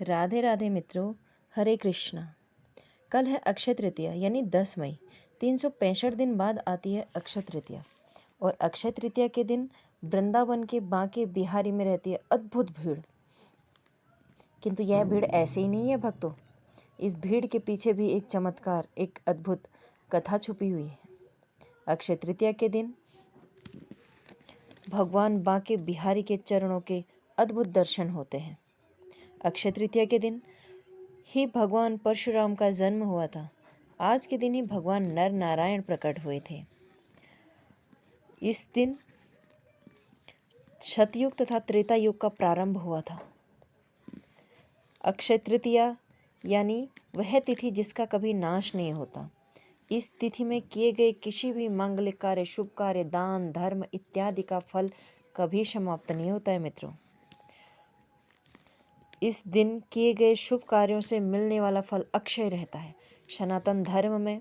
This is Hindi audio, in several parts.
राधे राधे मित्रों, हरे कृष्णा। कल है अक्षय तृतीया यानी 10 मई। 365 दिन बाद आती है अक्षय तृतीया। और अक्षय तृतीया के दिन वृंदावन के बांके बिहारी में रहती है अद्भुत भीड़। किंतु यह भीड़ ऐसे ही नहीं है भक्तों, इस भीड़ के पीछे भी एक चमत्कार, एक अद्भुत कथा छुपी हुई है। अक्षय तृतीया के दिन भगवान बांके बिहारी के चरणों के अद्भुत दर्शन होते हैं। अक्षय तृतीया के दिन ही भगवान परशुराम का जन्म हुआ था। आज के दिन ही भगवान नर नारायण प्रकट हुए थे। इस दिन सतयुग तथा त्रेता युग का प्रारंभ हुआ था। अक्षय तृतीया यानी वह तिथि जिसका कभी नाश नहीं होता। इस तिथि में किए गए किसी भी मांगलिक कार्य, शुभ कार्य, दान, धर्म इत्यादि का फल कभी समाप्त नहीं होता है मित्रों। इस दिन किए गए शुभ कार्यों से मिलने वाला फल अक्षय रहता है। सनातन धर्म में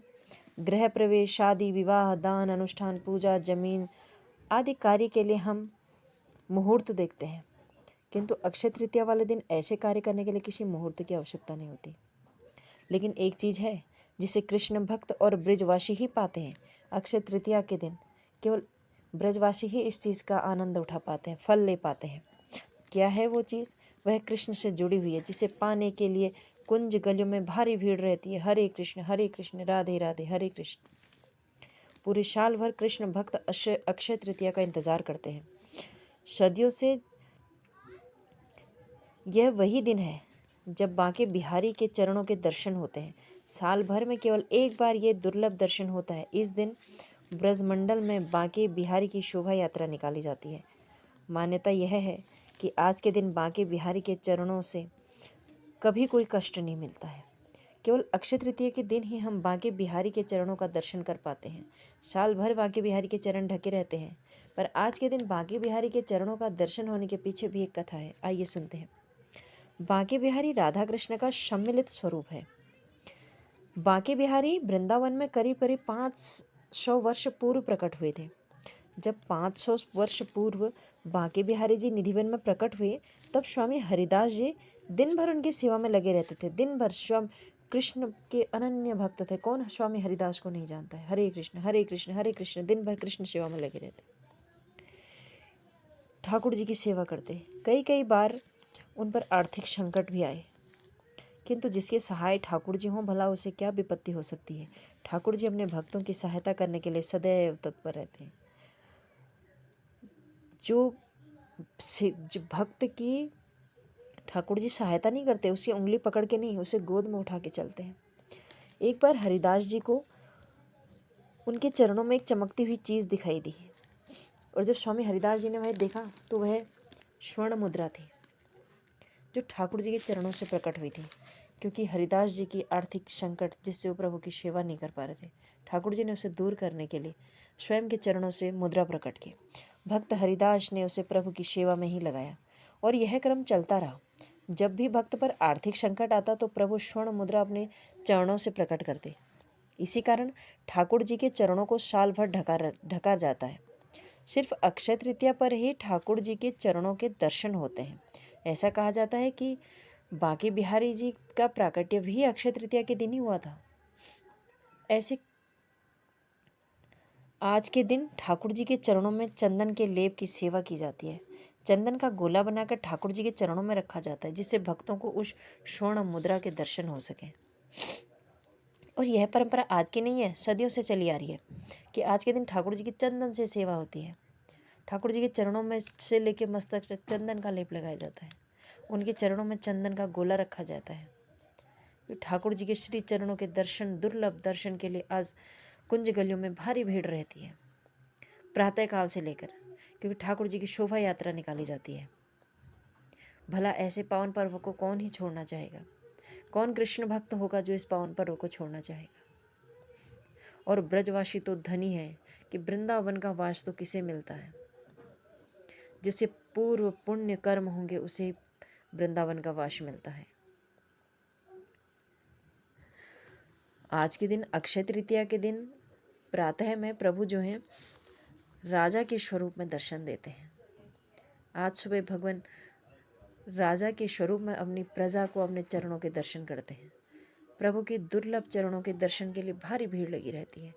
गृह प्रवेश, शादी, विवाह, दान, अनुष्ठान, पूजा, जमीन आदि कार्य के लिए हम मुहूर्त देखते हैं, किंतु अक्षय तृतीया वाले दिन ऐसे कार्य करने के लिए किसी मुहूर्त की आवश्यकता नहीं होती। लेकिन एक चीज़ है जिसे कृष्ण भक्त और ब्रजवासी ही पाते हैं। अक्षय तृतीया के दिन केवल ब्रजवासी ही इस चीज़ का आनंद उठा पाते हैं, फल ले पाते हैं। क्या है वो चीज़? वह कृष्ण से जुड़ी हुई है, जिसे पाने के लिए कुंज गलियों में भारी भीड़ रहती है। हरे कृष्ण राधे राधे हरे कृष्ण। पूरे साल भर कृष्ण भक्त अक्षय तृतीया का इंतजार करते हैं। सदियों से यह वही दिन है जब बांके बिहारी के चरणों के दर्शन होते हैं। साल भर में केवल एक बार ये दुर्लभ दर्शन होता है। इस दिन ब्रजमंडल में बांके बिहारी की शोभा यात्रा निकाली जाती है। मान्यता यह है कि आज के दिन बांके बिहारी के चरणों से कभी कोई कष्ट नहीं मिलता है। केवल अक्षय तृतीया के दिन ही हम बांके बिहारी के चरणों का दर्शन कर पाते हैं। साल भर बांके बिहारी के चरण ढके रहते हैं, पर आज के दिन बांके बिहारी के चरणों का दर्शन होने के पीछे भी एक कथा है। आइए सुनते हैं। बांके बिहारी राधा कृष्ण का सम्मिलित स्वरूप है। बांके बिहारी वृंदावन में करीब करीब 500 वर्ष पूर्व प्रकट हुए थे। जब 500 वर्ष पूर्व बांके बिहारी जी निधिवन में प्रकट हुए, तब स्वामी हरिदास जी दिन भर उनकी सेवा में लगे रहते थे। दिन भर स्वामी कृष्ण के अनन्य भक्त थे। कौन स्वामी हरिदास को नहीं जानता है? हरे कृष्ण हरे कृष्ण हरे कृष्ण, दिन भर कृष्ण सेवा में लगे रहते, ठाकुर जी की सेवा करते। कई कई बार उन पर आर्थिक संकट भी आए, किंतु जिसके सहाय ठाकुर जी हों, भला उसे क्या विपत्ति हो सकती है। ठाकुर जी अपने भक्तों की सहायता करने के लिए सदैव तत्पर रहते हैं। जो भक्त की ठाकुर जी सहायता नहीं करते, उसकी उंगली पकड़ के नहीं, उसे गोद में उठा के चलते हैं। एक बार हरिदास जी को उनके चरणों में एक चमकती हुई चीज़ दिखाई दी, और जब स्वामी हरिदास जी ने वह देखा तो वह स्वर्ण मुद्रा थी, जो ठाकुर जी के चरणों से प्रकट हुई थी। क्योंकि हरिदास जी की आर्थिक संकट, जिससे वो प्रभु की सेवा नहीं कर पा रहे थे, ठाकुर जी ने उसे दूर करने के लिए स्वयं के चरणों से मुद्रा प्रकट की। भक्त हरिदास ने उसे प्रभु की सेवा में ही लगाया, और यह क्रम चलता रहा। जब भी भक्त पर आर्थिक संकट आता तो प्रभु स्वर्ण मुद्रा अपने चरणों से प्रकट करते। इसी कारण ठाकुर जी के चरणों को साल भर ढका जाता है। सिर्फ अक्षय तृतीया पर ही ठाकुर जी के चरणों के दर्शन होते हैं। ऐसा कहा जाता है कि बांके बिहारी जी का प्राकट्य भी अक्षय तृतीया के दिन ही हुआ था। ऐसे आज के दिन ठाकुर जी के चरणों में चंदन के लेप की सेवा की जाती है। चंदन का गोला बनाकर ठाकुर जी के चरणों में रखा जाता है, जिससे भक्तों को उस स्वर्ण मुद्रा के दर्शन हो सके। और यह परंपरा आज की नहीं है, सदियों से चली आ रही है कि आज के दिन ठाकुर जी की चंदन से सेवा होती है। ठाकुर जी के चरणों में से लेके मस्तक तक चंदन का लेप लगाया जाता है। उनके चरणों में चंदन का गोला रखा जाता है। ठाकुर जी के श्री चरणों के दर्शन, दुर्लभ दर्शन के लिए आज कुंज गलियों में भारी भीड़ रहती है, प्रातःकाल से लेकर, क्योंकि ठाकुर जी की शोभा यात्रा निकाली जाती है। भला ऐसे पावन पर्व को कौन ही छोड़ना चाहेगा? कौन कृष्ण भक्त होगा जो इस पावन पर्व को छोड़ना चाहेगा? और ब्रजवासी तो धनी है कि वृंदावन का वास तो किसे मिलता है? जिससे पूर्व पुण्य कर्म होंगे उसे वृंदावन का वास मिलता है। आज के दिन अक्षय तृतीया के दिन प्रातः में प्रभु जो हैं राजा के स्वरूप में दर्शन देते हैं। आज सुबह भगवान राजा के स्वरूप में अपनी प्रजा को अपने चरणों के दर्शन करते हैं। प्रभु के दुर्लभ चरणों के दर्शन के लिए भारी भीड़ लगी रहती है।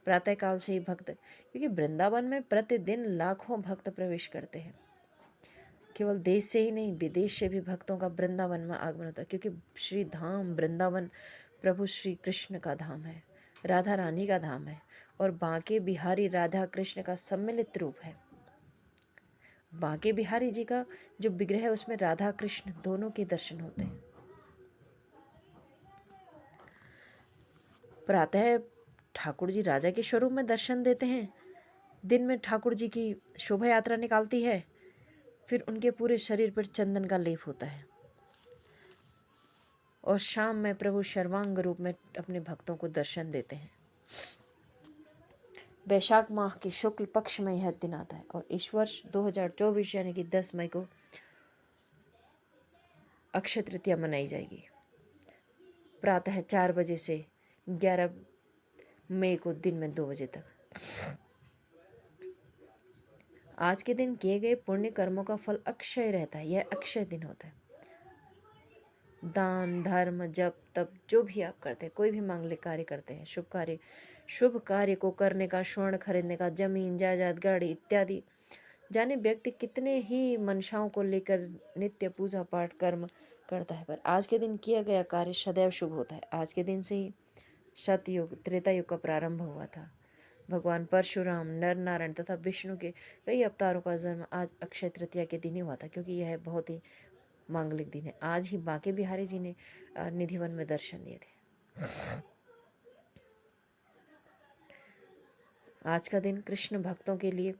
प्रातःकाल से ही भक्त, क्योंकि वृंदावन में प्रतिदिन लाखों भक्त प्रवेश करते हैं। केवल देश से ही नहीं, विदेश से भी भक्तों का वृंदावन में आगमन होता है, क्योंकि श्री धाम वृंदावन प्रभु श्री कृष्ण का धाम है, राधा रानी का धाम है और बांके बिहारी राधा कृष्ण का सम्मिलित रूप है। बांके बिहारी जी का जो विग्रह है उसमें राधा कृष्ण दोनों के दर्शन होते हैं। प्रातः ठाकुर जी राजा के स्वरूप में दर्शन देते हैं। दिन में ठाकुर जी की शोभा यात्रा निकालती है, फिर उनके पूरे शरीर पर चंदन का लेप होता है और शाम में प्रभु सर्वांग रूप में अपने भक्तों को दर्शन देते हैं। वैशाख माह के शुक्ल पक्ष में यह दिन आता है और इस वर्ष 2024 यानी कि 10 मई को अक्षय तृतीया मनाई जाएगी। प्रातः 4 बजे से 11 मई को दिन में 2 बजे तक। आज के दिन किए गए पुण्य कर्मों का फल अक्षय रहता है। यह अक्षय दिन होता है। दान धर्म जप तप जो भी आप करते हैं, कोई भी मांगलिक कार्य करते हैं, शुभ कार्य को करने का, स्वर्ण खरीदने का, जमीन जायदाद गाड़ी इत्यादि, जाने व्यक्ति कितने ही मनसाओं को लेकर नित्य पूजा पाठ कर्म करता है, पर आज के दिन किया गया कार्य सदैव शुभ होता है। आज के दिन से ही सतयुग त्रेता युग का प्रारंभ हुआ था। भगवान परशुराम, नर नारायण तथा विष्णु के कई अवतारों का जन्म आज अक्षय तृतीया के दिन ही हुआ था, क्योंकि यह बहुत ही मांगलिक दिन है। आज ही बांके बिहारी जी ने निधिवन में दर्शन दिए थे। आज का दिन कृष्ण भक्तों के लिए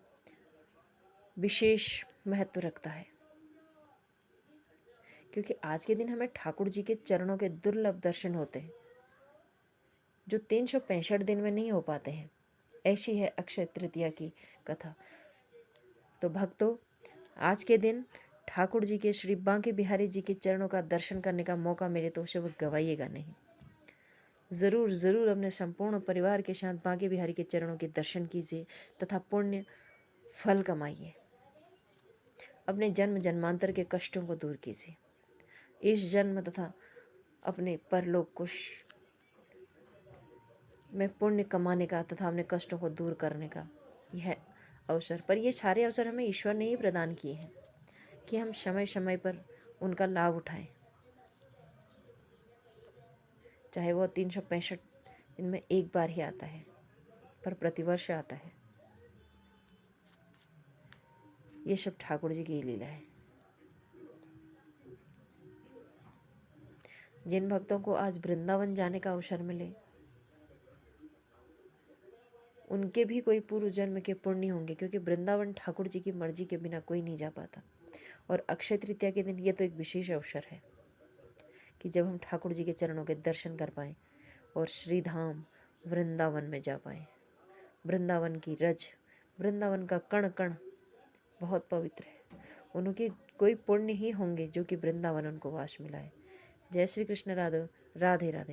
विशेष महत्व रखता है, क्योंकि आज के दिन हमें ठाकुर जी के चरणों के दुर्लभ दर्शन होते हैं, जो 365 दिन में नहीं हो पाते हैं। ऐसी है अक्षय तृतीया की कथा। तो भक्तों, आज के दिन ठाकुर जी के, श्री बांके बिहारी जी के चरणों का दर्शन करने का मौका मिले तो उसे वो गवाइएगा नहीं। ज़रूर ज़रूर अपने संपूर्ण परिवार के साथ बांके बिहारी के चरणों के दर्शन कीजिए तथा पुण्य फल कमाइए। अपने जन्म जन्मांतर के कष्टों को दूर कीजिए। इस जन्म तथा अपने परलोक को में पुण्य कमाने का तथा अपने कष्टों को दूर करने का यह अवसर, पर ये सारे अवसर हमें ईश्वर ने ही प्रदान किए हैं कि हम समय समय पर उनका लाभ उठाएं। चाहे वो 365 दिन में एक बार ही आता है, पर प्रतिवर्ष आता है। ये सब ठाकुर जी की लीला है। जिन भक्तों को आज वृंदावन जाने का अवसर मिले, उनके भी कोई पूर्व जन्म के पुण्य होंगे, क्योंकि वृंदावन ठाकुर जी की मर्जी के बिना कोई नहीं जा पाता। और अक्षय तृतीया के दिन ये तो एक विशेष अवसर है कि जब हम ठाकुर जी के चरणों के दर्शन कर पाएँ और श्रीधाम वृंदावन में जा पाएँ। वृंदावन की रज, वृंदावन का कण कण बहुत पवित्र है। उनके कोई पुण्य ही होंगे जो कि वृंदावन उनको वास मिलाए। जय श्री कृष्ण। राधे राधे।